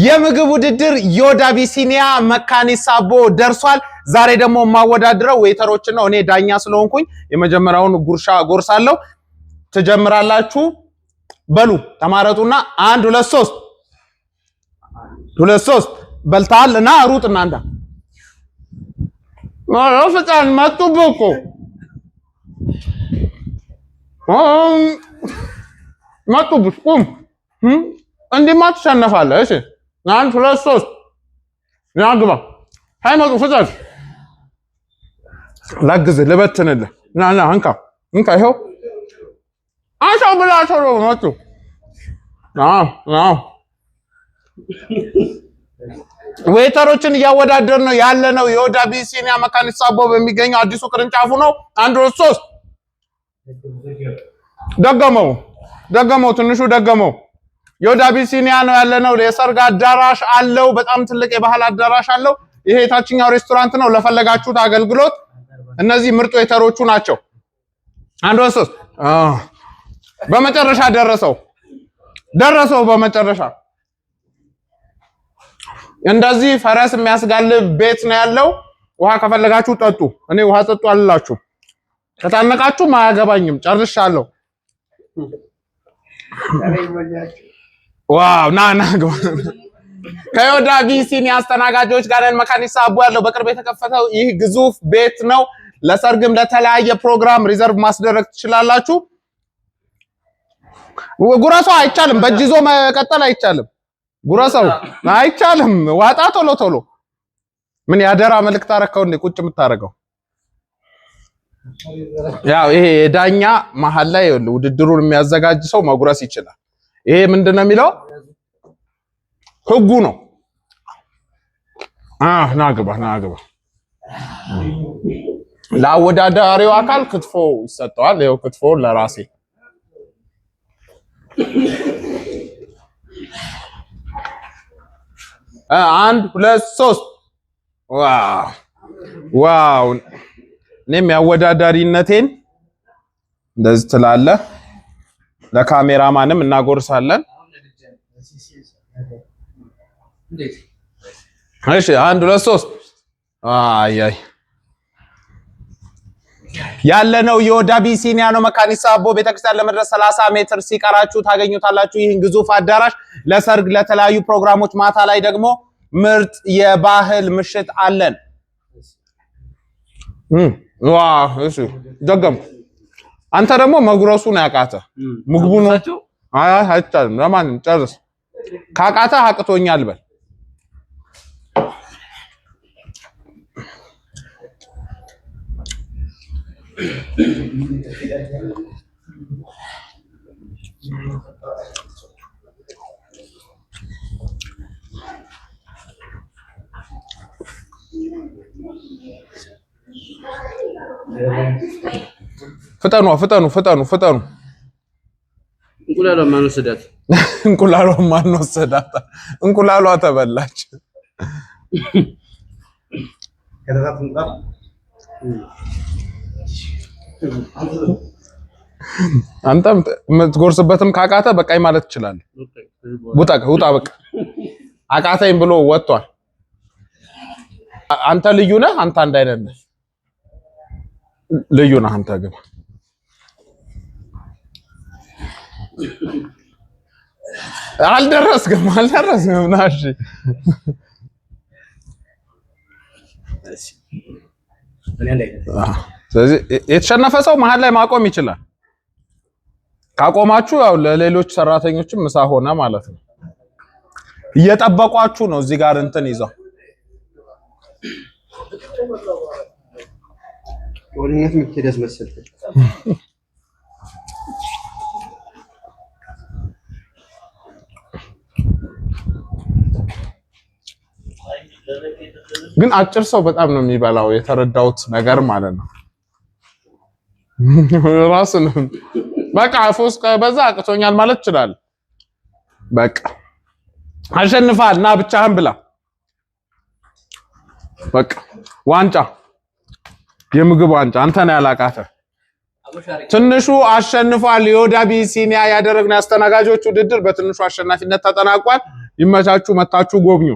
የምግብ ውድድር ዮዳ ቢሲኒያ መካኒሳ አቦ ደርሷል። ዛሬ ደግሞ ማወዳድረው ዌተሮች ነው። እኔ ዳኛ ስለሆንኩኝ የመጀመሪያውን ጉርሻ ጎርሳለሁ። ትጀምራላችሁ። በሉ ተማረጡና 1 2 3 በልታልና ሩጥና አንዳ ፍጣን መጡብኩ መጡብሽ ቁም እንዲማ ትሸነፋለህ። እሺ 1 2 3 ያግባ ሃይመጡ ፍጣን ላግዝ ልበትንልህ ና አንካ ይኸው አሻው ብላቸው ነው መጡ። ዌተሮችን እያወዳደር ነው ያለነው ዮዳ ቢሲኒያ መካኒሳ አቦ በሚገኘው አዲሱ ቅርንጫፉ ነው። 1 2 3 ደገመው ትንሹ ደገመው። ዮዳ ቢሲኒያ ነው ያለነው። የሰርግ አዳራሽ አለው። በጣም ትልቅ የባህል አዳራሽ አለው። ይሄ የታችኛው ሬስቶራንት ነው። ለፈለጋችሁት አገልግሎት እነዚህ ምርጥ ዌተሮቹ ናቸው። 1 2 3 በመጨረሻ ደረሰው በመጨረሻ እንደዚህ ፈረስ የሚያስጋልብ ቤት ነው ያለው። ውሃ ከፈለጋችሁ ጠጡ። እኔ ውሃ ጠጡ አልላችሁ። ከታነቃችሁ ማያገባኝም። ጨርሻለሁ። ዋው ና ከዮዳ ቢሲኒያ አስተናጋጆች ጋር መካኒሳ አቦ ያለው በቅርብ የተከፈተው ይህ ግዙፍ ቤት ነው። ለሰርግም ለተለያየ ፕሮግራም ሪዘርቭ ማስደረግ ትችላላችሁ። ጉራሳው አይቻልም። በጅዞ መቀጠል አይቻልም። ጉራሳው አይቻልም። ዋጣ ቶሎ ምን ያደራ መልእክት አረከው እንዴ ቁጭ የምታረገው? ያው ይሄ የዳኛ መሃል ላይ ውድድሩን የሚያዘጋጅ ሰው መጉረስ ይችላል። ይሄ ምንድነው የሚለው ህጉ ነው። ናግባ ለአወዳዳሪው አካል ክትፎ ይሰጠዋል። ይሄው ክትፎ ለራሴ አንድ 2 3 ዋው እኔም ያወዳዳሪነቴን እንደዚህ ትላለህ። ለካሜራማንም እናጎርሳለን። እሺ 1 2 3 አይ ያለነው ዮዳ ቢሲኒያ ነው መካኒሳ አቦ ቤተክርስቲያን ለመድረስ 30 ሜትር ሲቀራችሁ ታገኙታላችሁ። ይህን ግዙፍ አዳራሽ ለሰርግ ለተለያዩ ፕሮግራሞች ማታ ላይ ደግሞ ምርጥ የባህል ምሽት አለን። እሺ ደገም አንተ ደግሞ መጉረሱን ያቃተ ምግቡ ነው። አይቻልም። ለማንም ጨርስ። ካቃተ አቅቶኛል በል። ፍጠኑ። እንቁላሏ ማን ወሰዳት? እንቁላሏ ተበላች። አንተም የምትጎርስበትም ካቃተ በቃኝ ማለት ትችላለህ። ውጣ በቃ አቃተኝ ብሎ ወጥቷል። አንተ ልዩ ነህ። አንተ አንድ አይነት ነህ። ልዩ ነህ አንተ ግን አልደረስክም። ናሽ ስለዚህ የተሸነፈ ሰው መሃል ላይ ማቆም ይችላል። ካቆማችሁ ያው ለሌሎች ሰራተኞችም ምሳ ሆነ ማለት ነው። እየጠበቋችሁ ነው እዚህ ጋር እንትን ይዘው ወልኛት ምትደስ መሰልከ ግን አጭር ሰው በጣም ነው የሚበላው። የተረዳሁት ነገር ማለት ነው። ራስን በቃ ፎስ ከበዛ አቅቶኛል ማለት ይችላል። በቃ አሸንፋል እና ብቻህን ብላ። በቃ ዋንጫ የምግብ ዋንጫ አንተ ነህ ያላቃተ። ትንሹ አሸንፏል። ዮዳ ቢሲኒያ ያደረግነው አስተናጋጆች ውድድር በትንሹ አሸናፊነት ተጠናቋል። ይመቻችሁ፣ መታችሁ ጎብኙ።